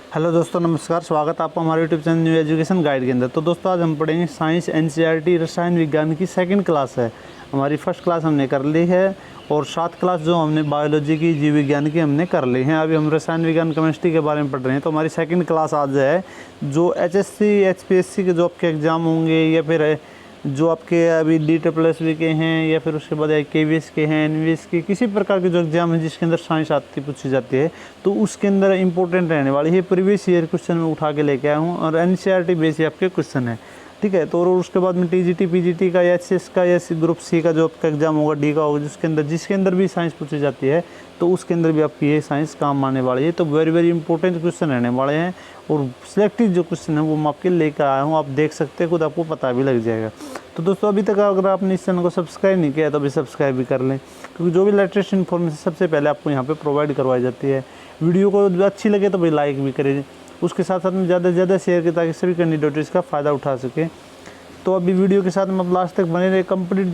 Hello दोस्तों, नमस्कार। स्वागत है आपका हमारे YouTube channel new education guide के अंदर। तो दोस्तों आज हम पढ़ेंगे साइंस एनसीईआरटी रसायन विज्ञान की सेकंड क्लास है। हमारी फर्स्ट क्लास हमने कर ली है और 7 क्लास जो हमने बायोलॉजी की, जीव विज्ञान की हमने कर ली हैं। अभी हम रसायन विज्ञान केमिस्ट्री के बारे में पढ़ रहे हैं। तो हमारी सेकंड क्लास आज है जो एचएससी एचपीएससी के जो आपके एग्ज़ाम होंगे या फिर जो आपके अभी DSSB के हैं या फिर उसके बाद KVS के हैं, NVS के, किसी प्रकार के जो एग्ज़ाम है जिसके अंदर साइंस पूछी जाती है तो उसके अंदर इंपॉर्टेंट रहने वाली है। प्रीवियस ईयर क्वेश्चन में उठा के लेके आया हूँ और NCERT बेस आपके क्वेश्चन है, ठीक है। तो और उसके बाद में TGT PGT का या HSS का या ग्रुप C का जो आपका एग्जाम होगा, D का होगा, जिसके अंदर भी साइंस पूछी जाती है तो उसके अंदर भी आपकी ये साइंस काम आने वाली है। तो वेरी इंपॉर्टेंट क्वेश्चन रहने वाले हैं और सिलेक्टिव जो क्वेश्चन है वो मैं आपके लेकर आया हूँ। आप देख सकते हैं, खुद आपको पता भी लग जाएगा। तो दोस्तों अभी तक अगर आपने इस चैनल को सब्सक्राइब नहीं किया तो अभी सब्सक्राइब भी कर लें, क्योंकि जो भी लेटेस्ट इन्फॉर्मेशन सबसे पहले आपको यहाँ पे प्रोवाइड करवाई जाती है। वीडियो को अच्छी लगे तो भाई लाइक भी करें, उसके साथ साथ में ज़्यादा से ज़्यादा शेयर करें ताकि सभी कैंडिडेट इसका फ़ायदा उठा सकें। तो अभी वीडियो के साथ में लास्ट तक बने रहे। कंप्लीट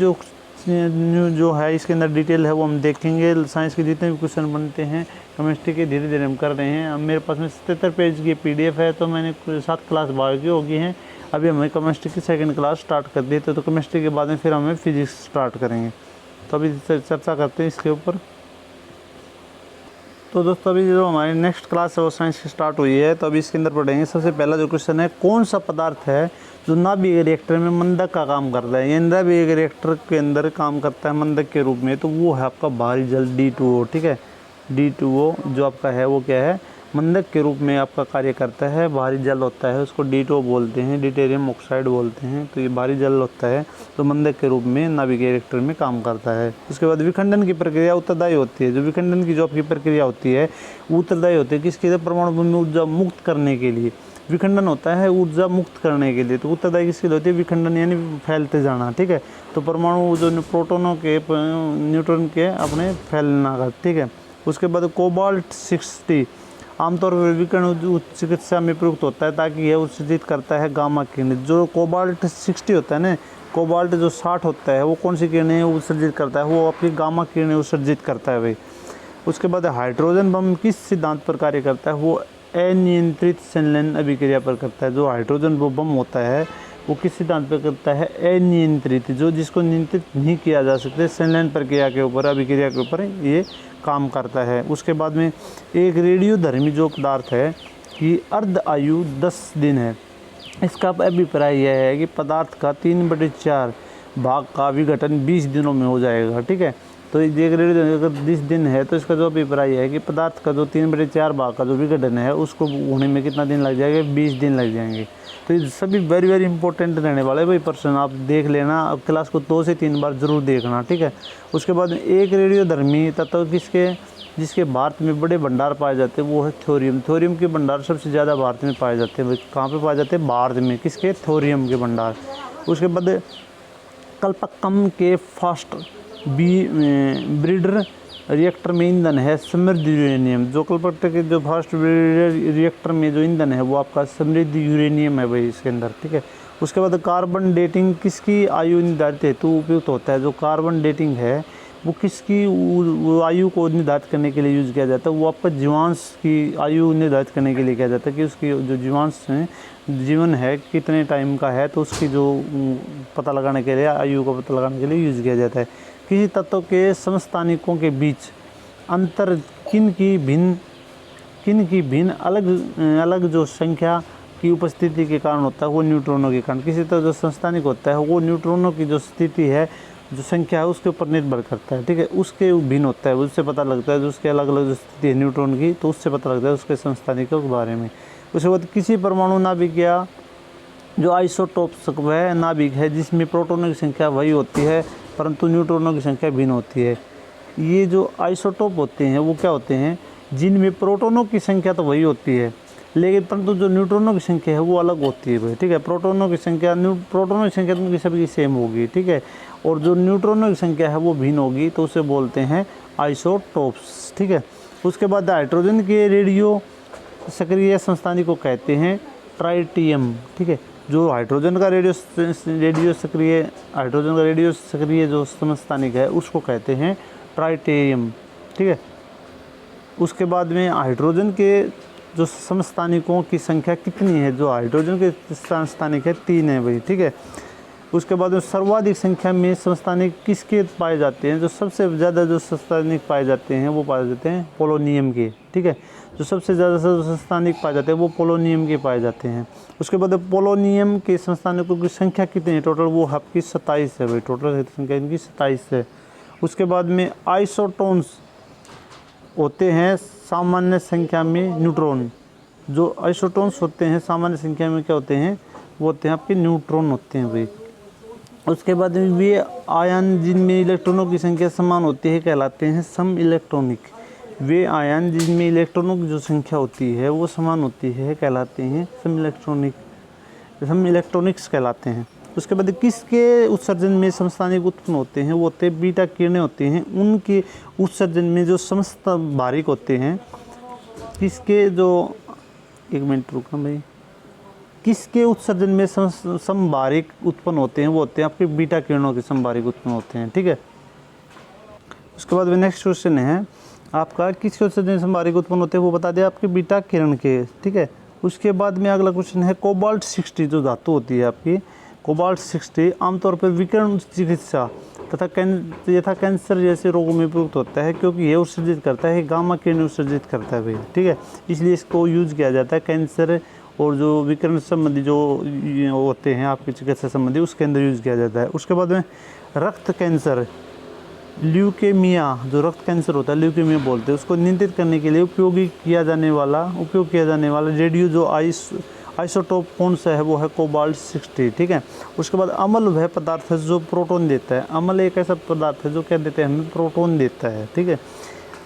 जो है इसके अंदर डिटेल है वो हम देखेंगे। साइंस के जितने भी क्वेश्चन बनते हैं केमिस्ट्री के धीरे धीरे हम कर रहे हैं। अब मेरे पास में 77 पेज की PDF है। तो मैंने 7 क्लास बायो की होगी हैं। अभी हमें केमिस्ट्री की सेकंड क्लास स्टार्ट कर दी। तो केमिस्ट्री के बाद में फिर हमें फिजिक्स स्टार्ट करेंगे। तो अभी चर्चा करते हैं इसके ऊपर। तो दोस्तों अभी जो हमारी नेक्स्ट क्लास है वो साइंस की स्टार्ट हुई है। तो अभी इसके अंदर पढ़ेंगे। सबसे पहला जो क्वेश्चन है, कौन सा पदार्थ है जो नाभिक रिएक्टर में मंदक का काम करता है। ये नाभिक रिएक्टर के अंदर काम करता है मंदक के रूप में। तो वो है आपका भारी जल D2O, ठीक है। D2O जो आपका है वो क्या है, मंदक के रूप में आपका कार्य करता है। भारी जल होता है, उसको D2O बोलते हैं, ड्यूटेरियम ऑक्साइड बोलते हैं। तो ये भारी जल होता है तो मंदक के रूप में नाभिक रिएक्टर में काम करता है। उसके बाद विखंडन की प्रक्रिया उत्तरदायी होती है। जो विखंडन की जो आपकी प्रक्रिया होती है वो उत्तरदायी होती है किसके, परमाणु में ऊर्जा मुक्त करने के लिए। विखंडन होता है ऊर्जा मुक्त करने के लिए। तो उत्तरदायी किसके लिए होती है, विखंडन यानी फैलते जाना, ठीक है। तो परमाणु जो प्रोटोनों के, न्यूट्रॉन के अपने फैलना का, ठीक है। उसके बाद कोबाल्ट 60 आमतौर पर विकिरण चिकित्सा में प्रयुक्त होता है ताकि यह उत्सर्जित करता है गामा किरण। जो कोबाल्ट 60 होता है ना, कोबाल्ट जो 60 होता है वो कौन सी किरणें उत्सर्जित करता है, वो आपकी गामा किरणें उत्सर्जित करता है भाई। उसके बाद हाइड्रोजन बम किस सिद्धांत पर कार्य करता है, वो अनियंत्रित संलयन अभिक्रिया पर करता है। जो हाइड्रोजन बम होता है वो किस सिद्धांत पर करता है, अनियंत्रित, जो जिसको नियंत्रित नहीं किया जा सकता, संलयन प्रक्रिया के ऊपर, अभिक्रिया के ऊपर ये काम करता है। उसके बाद में एक रेडियोधर्मी जो पदार्थ है कि अर्ध आयु 10 दिन है। इसका अभिप्राय यह है कि पदार्थ का 3/4 भाग का विघटन 20 दिनों में हो जाएगा, ठीक है। तो ये अगर 20 दिन है तो इसका जो अभिप्राय है कि पदार्थ का जो 3/4 भाग का जो विघटन है उसको होने में कितना दिन लग जाएगा, 20 दिन लग जाएंगे। तो ये सभी वेरी इंपॉर्टेंट रहने वाले भाई पर्सन, आप देख लेना। अब क्लास को 2 से 3 बार जरूर देखना, ठीक है। उसके बाद एक रेडियोधर्मी तत्व जिसके भारत में बड़े भंडार पाए जाते हैं वो है थोरियम। थोरियम के भंडार सबसे ज़्यादा भारत में पाए जाते हैं भाई। कहाँ पे पाए जाते हैं, भारत में, किसके, थोरियम के भंडार। उसके बाद कल्पकम के फास्ट ब्रीडर रिएक्टर में ईंधन है समृद्ध यूरेनियम। जो कल्पकम के जो फास्ट ब्रीडर रिएक्टर में जो ईंधन है वो आपका समृद्ध यूरेनियम है भाई इसके अंदर, ठीक है। उसके बाद कार्बन डेटिंग किसकी आयु निर्धारित हेतु उपयुक्त होता है। जो कार्बन डेटिंग है वो किसकी आयु को निर्धारित करने के लिए यूज़ किया जाता है, वो आपका जीवांश की आयु निर्धारित करने के लिए किया जाता है कि उसकी जो जीवांश जीवन है कितने टाइम का है, तो उसकी जो पता लगाने के लिए, आयु का पता लगाने के लिए यूज़ किया जाता है। किसी तत्व के समस्थानिकों के बीच अंतर किन की भिन्न अलग जो संख्या की उपस्थिति के कारण होता है, वो न्यूट्रॉनों के कारण। किसी तरह जो समस्थानिक होता है वो न्यूट्रॉनों की जो स्थिति है, जो संख्या है उसके ऊपर निर्भर करता है, ठीक है। उसके भिन्न होता है, उससे पता लगता है जो उसके अलग अलग जो स्थिति है न्यूट्रॉन की, तो उससे पता लगता है उसके समस्थानिकों के बारे में। उसके बाद किसी परमाणु नाभिक या जो आइसोटोप्स वह नाभिक है जिसमें प्रोटॉनों की संख्या वही होती है परंतु न्यूट्रॉनों की संख्या भिन्न होती है। ये जो आइसोटोप होते हैं वो क्या होते हैं, जिनमें प्रोटॉनों की संख्या तो वही होती है लेकिन परंतु जो न्यूट्रॉनों की संख्या है वो अलग होती है भाई, ठीक है। प्रोटॉनों की संख्या तो उनकी सभी सेम होगी, ठीक है। और जो न्यूट्रॉनों की संख्या है वो भिन्न होगी, तो उसे बोलते हैं आइसोटोप्स, ठीक है। उसके बाद रेडियो सक्रिय समस्थानिक को कहते हैं ट्राइटियम, ठीक है। जो हाइड्रोजन का रेडियो सक्रिय जो समस्थानिक है उसको कहते हैं ट्राइटियम, ठीक है। उसके बाद में हाइड्रोजन के जो समस्थानिकों की संख्या कितनी है, जो हाइड्रोजन के समस्थानिक है 3 है भाई, ठीक है। उसके बाद में सर्वाधिक संख्या में समस्थानिक किसके पाए जाते हैं, जो सबसे ज़्यादा जो समस्थानिक पाए जाते हैं वो पाए जाते हैं पोलोनियम के, ठीक है। जो सबसे ज़्यादा समस्थानिक पाए जाते हैं वो पोलोनियम के पाए जाते हैं। उसके बाद पोलोनियम के समस्थानिकों की संख्या कितनी है टोटल, वो आपकी 27 है भाई, टोटल संख्या इनकी 27 है। उसके बाद में आइसोटोन्स होते हैं सामान्य संख्या में न्यूट्रॉन। जो आइसोटोन्स होते हैं सामान्य संख्या में क्या होते हैं, वो होते हैं आपके न्यूट्रॉन होते हैं भाई। उसके बाद में वे आयन जिनमें इलेक्ट्रॉनों की संख्या समान होती है कहलाते हैं सम इलेक्ट्रॉनिक। वे आयन जिनमें इलेक्ट्रॉनों की जो संख्या होती है वो समान होती है कहलाते हैं सम इलेक्ट्रॉनिक्स कहलाते हैं। उसके बाद किसके उत्सर्जन में समस्थानिक उत्पन्न होते हैं, वो होते हैं बीटा किरणें होती हैं, उनके उत्सर्जन में जो समस्त बारीक होते हैं, किसके जो, एक मिनट रुका भाई, किसके उत्सर्जन में समबारिक उत्पन्न होते हैं, वो होते हैं आपके बीटा किरणों के समबारिक उत्पन्न होते हैं, ठीक है। उसके बाद में नेक्स्ट क्वेश्चन है आपका, किसके उत्सर्जन में समबारिक उत्पन्न होते हैं, वो बता दिया आपके बीटा किरण के, ठीक है। उसके बाद में अगला क्वेश्चन है कोबाल्ट 60 जो धातु होती है आपकी, कोबाल्ट 60 आमतौर पर विकिरण चिकित्सा तथा कैंसर जैसे रोगों में प्रयुक्त होता है, क्योंकि यह उत्सर्जित करता है गामा किरण उत्सर्जित करता है भाई, ठीक है। इसलिए इसको यूज़ किया जाता है कैंसर और जो विकिरण संबंधी जो होते हैं आपकी चिकित्सा संबंधी, उसके अंदर यूज़ किया जाता है। उसके बाद में रक्त कैंसर, ल्यूकेमिया, जो रक्त कैंसर होता है ल्यूकेमिया बोलते हैं, उसको नियंत्रित करने के लिए उपयोग किया जाने वाला रेडियो जो आइसोटोप कौन सा है, वो है कोबाल्ट 60, ठीक है। उसके बाद अम्ल वह पदार्थ है जो प्रोटॉन देता है। अम्ल एक ऐसा पदार्थ है जो क्या देते हैं, हमें प्रोटॉन देता है, ठीक है।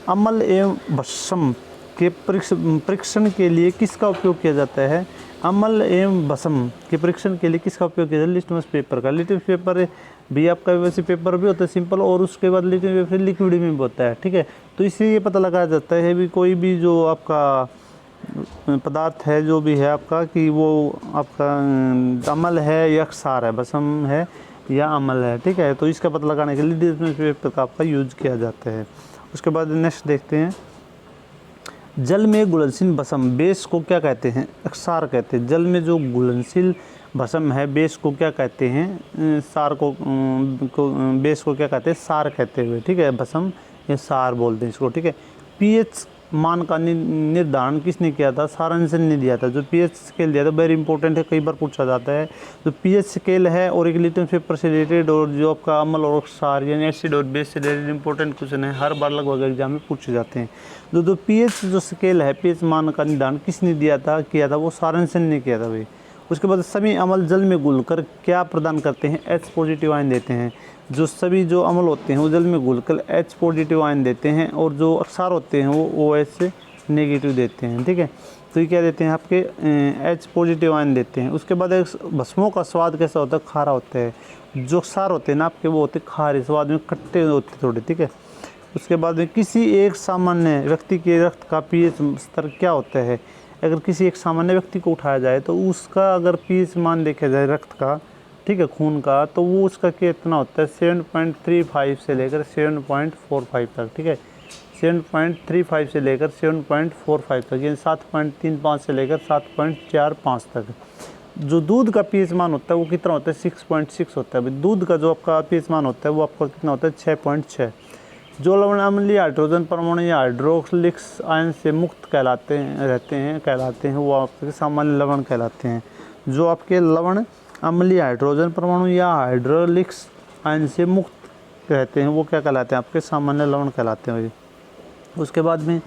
अम्ल एवं भस्म के परीक्षण के लिए किसका उपयोग किया जाता है, अम्ल एवं भस्म के परीक्षण के लिए किसका उपयोग किया जाता है, लिटमस पेपर का। लिटमस पेपर भी आपका वैसे पेपर भी होता है सिंपल, और उसके बाद लिटमस पेपर लिक्विड में भी होता है, ठीक है। तो इससे ये पता लगाया जाता है भी कोई भी जो आपका पदार्थ है जो भी है आपका, कि वो आपका अम्ल है या क्षार है, भस्म है या अम्ल है, ठीक है। तो इसका पता लगाने के लिए लिटमस पेपर का आपका यूज किया जाता है। उसके बाद नेक्स्ट देखते हैं, जल में घुलनशील भस्म बेस को क्या कहते हैं, क्षार कहते हैं। जल में जो घुलनशील भस्म है बेस को क्या कहते हैं, सार को बेस को क्या कहते हैं, सार कहते हुए, ठीक है। भस्म या सार बोलते हैं इसको, ठीक है। पीएच मान का निर्धारण किसने किया था, सारांशन ने दिया था। जो पीएच स्केल दिया था वेरी इंपॉर्टेंट है, कई बार पूछा जाता है। जो पीएच स्केल है और एक लिटमस पेपर से रिलेटेड और जो आपका अम्ल और क्षार यानी एसिड और बेस से रिलेटेड इंपॉर्टेंट क्वेश्चन है, हर बार लगभग एग्जाम में पूछे जाते हैं। जो पीएच जो स्केल है, पीएच मान का निर्धारण किसने किया था, वो सारांशन ने किया था भाई। उसके बाद सभी अम्ल जल में घुलकर क्या प्रदान करते हैं, H पॉजिटिव आयन देते हैं। जो सभी जो अम्ल होते हैं वो जल में घुलकर H पॉजिटिव आयन देते हैं, और जो क्षार होते हैं वो OH नेगेटिव देते हैं, ठीक है। तो ये क्या देते हैं आपके H पॉजिटिव आयन देते हैं। उसके बाद भस्मों का स्वाद कैसा होता है, खारा होता है। जो क्षार होते हैं ना आपके वो होते खारे स्वाद में, खट्टे होते थोड़े, ठीक है। उसके बाद में किसी एक सामान्य व्यक्ति के रक्त का पीएच स्तर क्या होता है। अगर किसी एक सामान्य व्यक्ति को उठाया जाए तो उसका अगर पीएच मान देखा जाए रक्त का, ठीक है, खून का, तो वो उसका कितना होता है 7.35 से लेकर 7.45 तक, ठीक है। 7.35 से लेकर 7.45 तक, यानी 7.35 से लेकर 7.45 तक। जो दूध का पीएच मान होता है वो कितना होता है 6.6 होता है। दूध का जो आपका पीएच मान होता है वो आपका कितना होता है 6.6। जो लवण अम्लीय हाइड्रोजन परमाणु या हाइड्रोक्सिलिक्स आयन से मुक्त कहलाते हैं वो आपके सामान्य लवण कहलाते हैं। जो आपके लवण अम्लीय हाइड्रोजन परमाणु या हाइड्रोलिक्स आयन से मुक्त रहते हैं वो क्या कहलाते हैं, आपके सामान्य लवण कहलाते हैं। उसके बाद में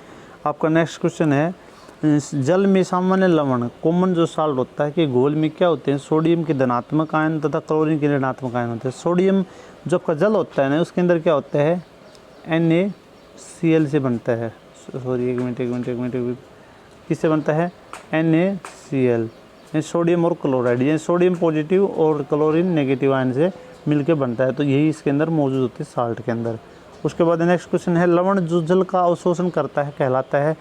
आपका नेक्स्ट क्वेश्चन है, जल में सामान्य लवण कॉमन जो साल्ट होता है कि घोल में क्या होते हैं, सोडियम के धनात्मक आयन तथा क्लोरीन के ऋणात्मक आयन होते हैं। सोडियम जो आपका जल होता है ना उसके अंदर क्या होता है, NaCl से बनता है, सॉरी एक मिनट किससे बनता है, NaCl, सोडियम और क्लोराइड, यानी सोडियम पॉजिटिव और क्लोरीन नेगेटिव आयन से मिलके बनता है। तो यही इसके अंदर मौजूद होती है साल्ट के अंदर। उसके बाद नेक्स्ट क्वेश्चन है, लवण जो जल का अवशोषण करता है कहलाता है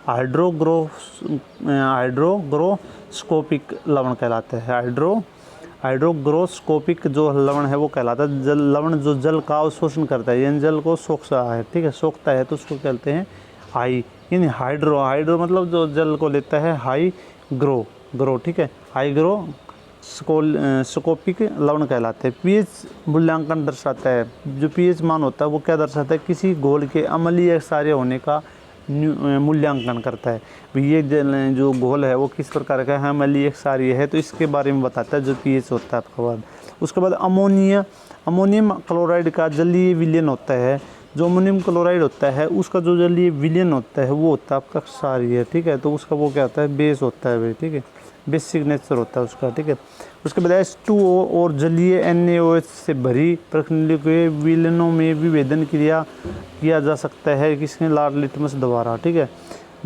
हाइड्रोग्रोस्कोपिक लवण कहलाता है। हाइड्रोग्रोस्कोपिक जो लवण है वो कहलाता है जल लवण जो जल का अवशोषण करता है, यानी जल को सोखता है, ठीक है, सोखता है, तो उसको कहते हैं यानी हाइड्रो मतलब जो जल को लेता है, हाई ग्रो, ठीक है, हाईग्रो स्कोपिक लवण कहलाते हैं। पीएच मूल्यांकन दर्शाता है, जो पीएच मान होता है वो क्या दर्शाता है, किसी घोल के अम्लीय क्षारीय होने का मूल्यांकन करता है। ये जो घोल है वो किस प्रकार का है, अम्लीय क्षारीय है, तो इसके बारे में बताता है जो पीएच होता है आपके बाद। उसके बाद अमोनियम क्लोराइड का जलीय विलयन होता है। जो अमोनियम क्लोराइड होता है उसका जो जलीय विलयन होता है वो होता है आपका क्षारीय, ठीक है, तो उसका वो क्या होता है, बेस होता है भाई, ठीक है, बेस सिग्नेचर होता है उसका, ठीक है। उसके बाद H2O और जलीय NaOH से भरी प्रणाली के विलयनों में विभेदन क्रिया किया जा सकता है किसने, लाल लिटमस द्वारा, ठीक है।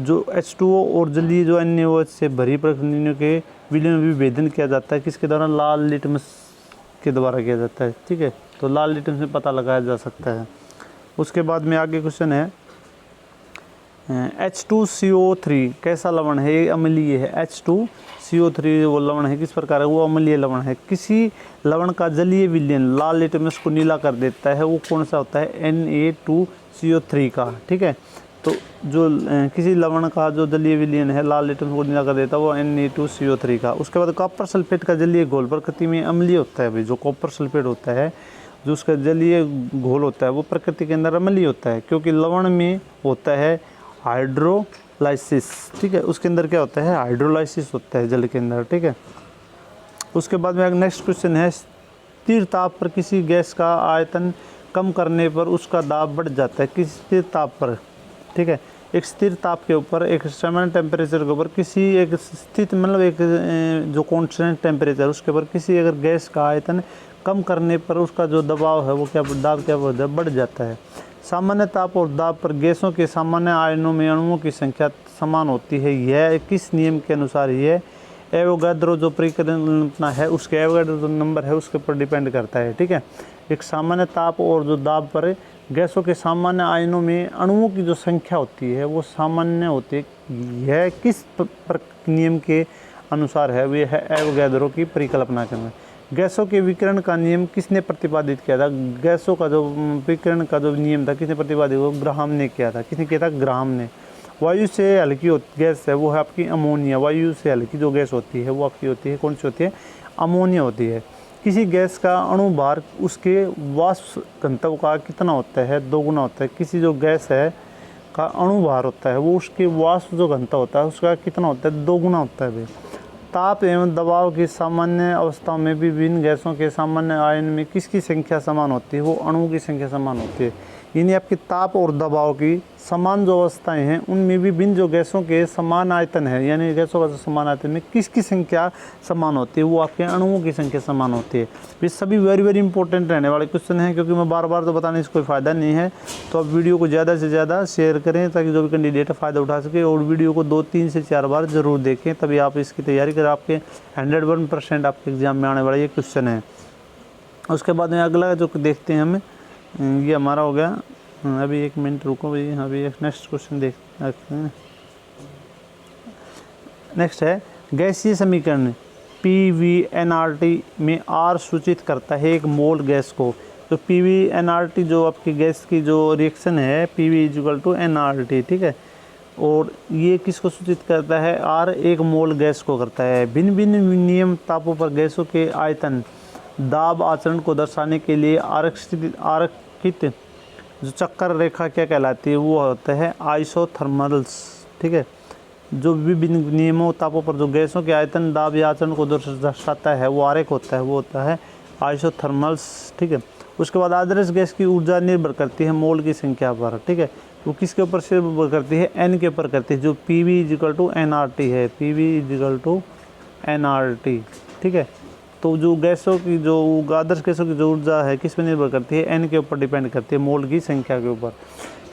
जो H2O और जलीय जो NaOH से भरी प्रणालियों के विलयन में विभेदन किया जाता है किसके द्वारा, लाल लिटमस के द्वारा किया जाता है, ठीक है, तो लाल लिटमस में पता लगाया जा सकता है। उसके बाद में आगे क्वेश्चन है H2CO3 कैसा लवण है, ये अम्लीय है। H2CO3 वो लवण है किस प्रकार है, वो अम्लीय लवण है। किसी लवण का जलीय विलयन लाल लिटमस को नीला कर देता है, वो कौन सा होता है, Na2CO3 का, ठीक है। तो जो किसी लवण का जो जलीय विलयन है लाल लिटमस को नीला कर देता है वो Na2CO3 का। उसके बाद कॉपर सल्फेट का जलीय घोल प्रकृति में अम्लीय होता है भाई। जो कॉपर सल्फेट होता है जो उसका जलीय घोल होता है वो प्रकृति के अंदर अम्लीय होता है, क्योंकि लवण में होता है हाइड्रोलाइसिस, ठीक है, उसके अंदर क्या होता है, हाइड्रोलाइसिस होता है जल के अंदर, ठीक है। उसके बाद में नेक्स्ट क्वेश्चन है, स्थिर ताप पर किसी गैस का आयतन कम करने पर उसका दाब बढ़ जाता है, किसी स्थिर ताप पर, ठीक है, एक स्थिर ताप के ऊपर, एक सामान्य टेम्परेचर के ऊपर, किसी एक स्थित मतलब एक जो कॉन्स्टेंट टेम्परेचर उसके ऊपर किसी अगर गैस का आयतन कम करने पर उसका जो दबाव है वो क्या, दाब क्या बढ़ जाता है। सामान्य ताप और दाब पर गैसों के सामान्य आयनों में अणुओं की संख्या समान होती है, यह किस नियम के अनुसार है, एवोगाड्रो जो परिकल्पना है उसके एवोगाड्रो जो नंबर है उसके ऊपर डिपेंड करता है, ठीक है। एक सामान्य ताप और जो दाब पर गैसों के सामान्य आयनों में अणुओं की जो संख्या होती है वो सामान्य होती है, यह किस नियम के अनुसार है, वह है एवोगाड्रो की परिकल्पना के अंदर। गैसों के विकिरण का नियम किसने प्रतिपादित किया था, गैसों का जो विकिरण का जो नियम था किसने प्रतिपादित, वो ग्राहम ने किया था। किसने किया था, ग्राहम ने। वायु से हल्की गैस है वो है आपकी अमोनिया। वायु से हल्की जो गैस होती है वो आपकी होती है, कौन सी होती है, अमोनिया होती है। किसी गैस का अणु भार उसके वाष्प घनत्व का कितना होता है, 2 गुना होता है। किसी जो गैस है का अणु भार होता है वो उसके वाष्प जो घनत्व होता है उसका कितना होता है, 2 गुना होता है भाई। ताप एवं दबाव की सामान्य अवस्था में भी विभिन्न गैसों के सामान्य आयन में किसकी संख्या समान होती है, वो अणुओं की संख्या समान होती है। यानी आपकी ताप और दबाव की समान जो अवस्थाएं हैं उनमें भी विभिन्न जो गैसों के समान आयतन है, यानी गैसों का जो समान आयतन में किसकी संख्या समान होती है, वो आपके अणुओं की संख्या समान होती है। ये सभी वेरी इंपॉर्टेंट रहने वाले क्वेश्चन हैं, क्योंकि मैं बार बार तो बताने से कोई फ़ायदा नहीं है। तो आप वीडियो को ज़्यादा से ज़्यादा शेयर करें ताकि जो भी कैंडिडेट फ़ायदा उठा सके, और वीडियो को 2, 3 से 4 बार ज़रूर देखें, तभी आप इसकी तैयारी करें। आपके 101% आपके एग्ज़ाम में आने वाला ये क्वेश्चन है। उसके बाद में अगला जो देखते हैं हमें, ये हमारा हो गया। अभी 1 मिनट रुको भाई, अभी एक नेक्स्ट क्वेश्चन देखते हैं। नेक्स्ट है गैसीय समीकरण PV-nRT में R सूचित करता है एक मोल गैस को। तो PV-nRT जो आपकी गैस की जो रिएक्शन है PV=nRT, ठीक है, और ये किसको सूचित करता है, R एक मोल गैस को करता है। भिन्न भिन्न नियम तापों पर गैसों के आयतन दाब आचरण को दर्शाने के लिए आरेखित जो चक्कर रेखा क्या कहलाती है, वो होता है आइसोथर्मल्स, ठीक है। जो विभिन्न नियमों तापों पर जो गैसों के आयतन दाब या आचरण को दर्शाता है वो आरेख होता है, वो होता है आइसोथर्मल्स, ठीक है। उसके बाद आदर्श गैस की ऊर्जा निर्भर करती है मोल की संख्या पर, ठीक है, वो किसके ऊपर से निर्भर करती है, n के ऊपर करती है, जो PV=nRT है, PV=nRT, ठीक है। तो जो गैसों की जो आदर्श गैसों की जो ऊर्जा है किस पर निर्भर करती है, n के ऊपर डिपेंड करती है, मोल की संख्या के ऊपर।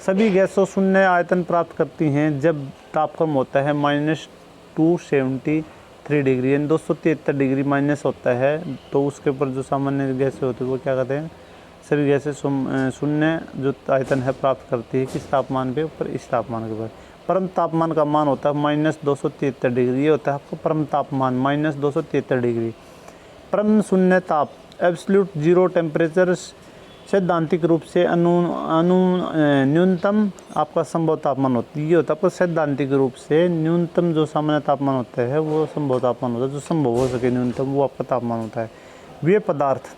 सभी गैसों शून्य आयतन प्राप्त करती हैं जब तापक्रम होता है -273 डिग्री, यानी 273 डिग्री माइनस होता है, तो उसके ऊपर जो सामान्य गैसें होती है वो क्या कहते हैं, सभी गैसें शून्य जो आयतन है प्राप्त करती है किस तापमान पे ऊपर, इस तापमान के ऊपर। परम तापमान का मान होता है -273 डिग्री, ये होता है आपको परम तापमान -273 डिग्री। परम शून्य ताप एब्सोल्यूट जीरो टेम्परेचर सैद्धांतिक रूप से न्यूनतम आपका संभव तापमान होती है। ये होता है आपका सैद्धांतिक रूप से न्यूनतम जो सामान्य तापमान होता है वो संभव तापमान होता है, जो संभव हो सके न्यूनतम वो आपका तापमान होता है। वे पदार्थ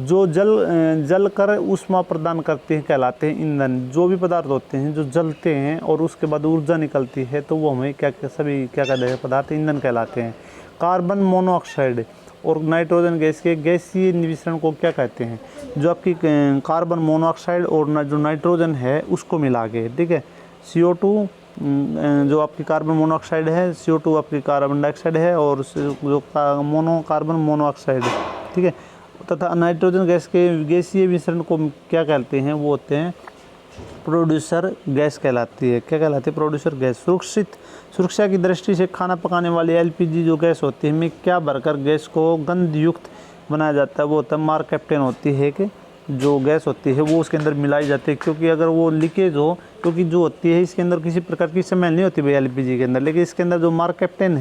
जो जल कर ऊष्मा प्रदान करते हैं कहलाते हैं ईंधन। जो भी पदार्थ होते हैं जो जलते हैं और उसके बाद ऊर्जा निकलती है तो वो हमें क्या कहते हैं पदार्थ ईंधन कहलाते हैं। कार्बन मोनोऑक्साइड और नाइट्रोजन गैस के गैसीय मिश्रण को क्या कहते हैं? जो आपकी कार्बन मोनोऑक्साइड और जो नाइट्रोजन है उसको मिला के, ठीक है, CO2 जो आपकी कार्बन मोनोऑक्साइड है, CO2 आपकी कार्बन डाइऑक्साइड है और जो कार्बन मोनोऑक्साइड, ठीक है, तथा नाइट्रोजन गैस के गैसीय मिश्रण को क्या कहते हैं? वो होते हैं प्रोड्यूसर गैस कहलाती है। क्या कहलाती है? Producer gas. सुरक्षा की दृष्टि से खाना पकाने वाली LPG जो गैस होती है में क्या भरकर गैस को गंध युक्त बनाया जाता है? वो होता है मार्केप्टेन होती है कि जो गैस होती है वो उसके अंदर मिलाई जाती है, क्योंकि अगर वो लीकेज हो, क्योंकि जो होती है इसके अंदर किसी प्रकार की स्मेल नहीं होती भाई LPG के अंदर, लेकिन इसके अंदर जो मार्केप्टेन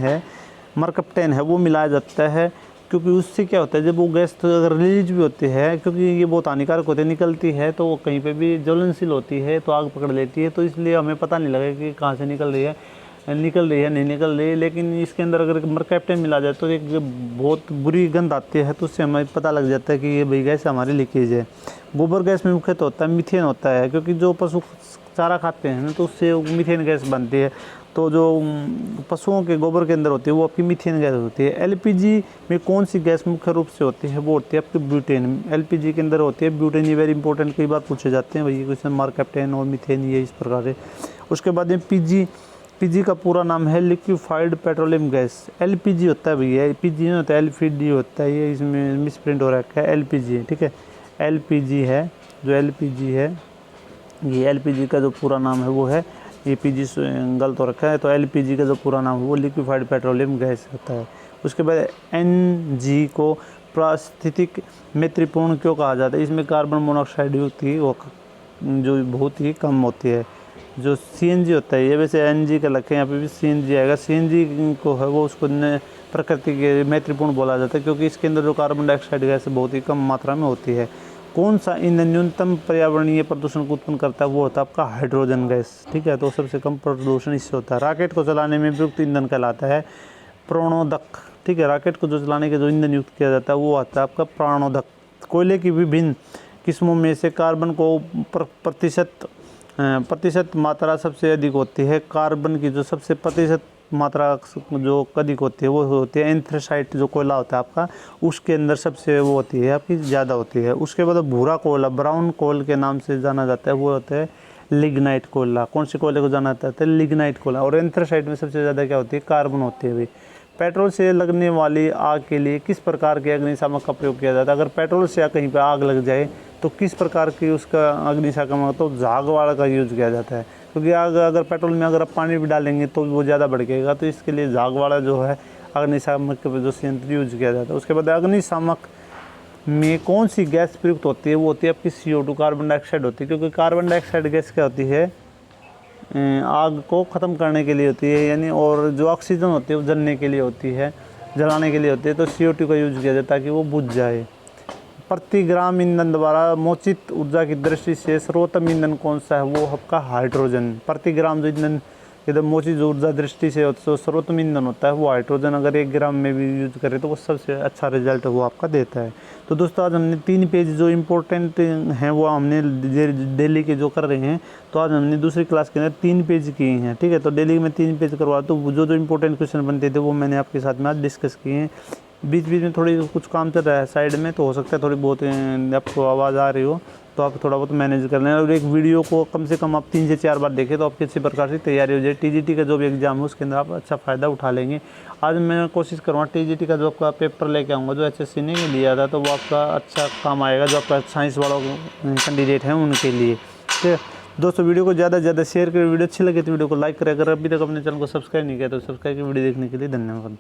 है वो मिलाया जाता है, क्योंकि उससे क्या होता है जब वो गैस तो अगर रिलीज भी होती है, क्योंकि ये बहुत हानिकारक होती है, निकलती है तो वो कहीं पे भी ज्वलनशील होती है तो आग पकड़ लेती है, तो इसलिए हमें पता नहीं लगेगा कि कहाँ से निकल रही है नहीं निकल रही है। लेकिन इसके अंदर अगर मरकैप्टेन मिला जाए तो एक बहुत बुरी गंध आती है, तो उससे हमें पता लग जाता है कि ये भाई गैस हमारी लीकेज है। गोबर गैस में मुख्यतः होता है मीथेन होता है, क्योंकि जो पशु चारा खाते हैं ना तो उससे मीथेन गैस बनती है, तो जो पशुओं के गोबर के अंदर होती है वो आपकी मीथेन गैस होती है। LPG में कौन सी गैस मुख्य रूप से होती है? वो होती है आपकी ब्यूटेन। LPG के अंदर होती है ब्यूटेन। ये वेरी इंपॉर्टेंट कई बार पूछे जाते हैं भाई क्वेश्चन, मार्केप्टेन और मीथेन ये इस प्रकार है। उसके बाद में PG का पूरा नाम है लिक्विफाइड पेट्रोलियम गैस। LPG होता है भैया, PG नहीं होता है, LPG होता है, ये इसमें मिसप्रिंट हो रखा है, LPG है, ठीक है, LPG है, जो LPG है ये LPG का जो पूरा नाम है वो है, ये PG गलत हो रखा है, तो LPG का जो पूरा नाम है वो लिक्विफाइड पेट्रोलियम गैस होता है। उसके बाद NG को पारिस्थितिक मैत्रीपूर्ण क्यों कहा जाता है? इसमें कार्बन मोनोऑक्साइड होती है वो जो बहुत ही कम होती है। जो CNG होता है ये वैसे NG का लखे, यहाँ पे भी CNG आएगा। CNG को है वो उसको प्रकृति के मैत्रीपूर्ण बोला जाता है, क्योंकि इसके अंदर जो कार्बन डाइऑक्साइड गैस बहुत ही कम मात्रा में होती है। कौन सा ईंधन न्यूनतम पर्यावरणीय प्रदूषण को उत्पन्न करता है? वो होता है आपका हाइड्रोजन गैस, ठीक है, तो सबसे कम प्रदूषण इससे होता है। रॉकेट को चलाने में प्रयुक्त ईंधन कहलाता है प्राणोदक, ठीक है, रॉकेट को जो चलाने के जो ईंधन युक्त किया जाता है वो आता है आपका प्राणोदक। कोयले की विभिन्न किस्मों में से कार्बन को प्रतिशत मात्रा सबसे अधिक होती है। कार्बन की जो सबसे प्रतिशत मात्रा जो अधिक होती है वो होती है एंथ्रेसाइट, जो कोयला होता है आपका उसके अंदर सबसे वो होती है आपकी ज़्यादा होती है। उसके बाद भूरा कोयला, ब्राउन कोयल के नाम से जाना जाता है, वो होता है लिग्नाइट कोयला। कौन से कोयले को जाना जाता है? लिग्नाइट कोयला। और एंथ्रेसाइट में सबसे ज़्यादा क्या होती है? कार्बन होती है भाई। पेट्रोल से लगने वाली आग के लिए किस प्रकार के अग्निशामक का प्रयोग किया जाता है? अगर पेट्रोल से कहीं पर आग लग जाए तो किस प्रकार की उसका अग्निशामक, तो झाग वाला का यूज किया जाता है, क्योंकि आग अगर पेट्रोल में अगर आप पानी भी डालेंगे तो वो ज़्यादा भड़केगा, तो इसके लिए झाग वाला जो है अग्निशामक जो संयंत्र यूज किया जाता है। उसके बाद अग्निशामक में कौन सी गैस प्रयुक्त होती है? वो होती है आपकी CO2 कार्बन डाइऑक्साइड होती है, क्योंकि कार्बन डाइऑक्साइड गैस क्या होती है? आग को ख़त्म करने के लिए होती है, यानी, और जो ऑक्सीजन होती है वो जलने के लिए होती है, जलाने के लिए होती है, तो CO2 का यूज किया जाता है ताकि वो बुझ जाए। प्रति ग्राम ईंधन द्वारा मोचित ऊर्जा की दृष्टि से सर्वोत्तम ईंधन कौन सा है? वो आपका हाइड्रोजन। प्रति ग्राम जो ईंधन एकदम मोचित ऊर्जा दृष्टि से जो सर्वोत्तम ईंधन होता है वो हाइड्रोजन, अगर 1 ग्राम में भी यूज करें तो वो सबसे अच्छा रिजल्ट वो आपका देता है। तो दोस्तों आज हमने 3 पेज जो इम्पोर्टेंट हैं वो हमने डेली के जो कर रहे हैं, तो आज हमने दूसरी क्लास के अंदर 3 पेज किए हैं, ठीक है, तो डेली में 3 पेज करवा, तो जो इम्पोर्टेंट क्वेश्चन बनते थे वो मैंने आपके साथ में आज डिस्कस किए हैं। बीच बीच में थोड़ी कुछ काम चल रहा है साइड में, तो हो सकता है थोड़ी बहुत आपको आवाज़ आ रही हो, तो आप थोड़ा बहुत मैनेज कर लें। और एक वीडियो को कम से कम आप 3 से 4 बार देखें तो आपकी अच्छी प्रकार से तैयारी हो जाए। TGT का जो भी एग्जाम है उसके अंदर आप अच्छा फ़ायदा उठा लेंगे। आज मैं कोशिश करूँगा TGT का जो आपका पेपर लेके आऊँगा, जो HSC ने लिया था, तो वो आपका अच्छा काम आएगा, जो आपका साइंस वालों कैंडिडेट हैं उनके लिए। ठीक है दोस्तों, वीडियो को ज़्यादा से ज़्यादा शेयर करें। वीडियो अच्छी लगे तो वीडियो को लाइक करें। अगर अभी तक अपने चैनल को सब्सक्राइब नहीं किया तो सब्सक्राइब की वीडियो देखने के लिए धन्यवाद।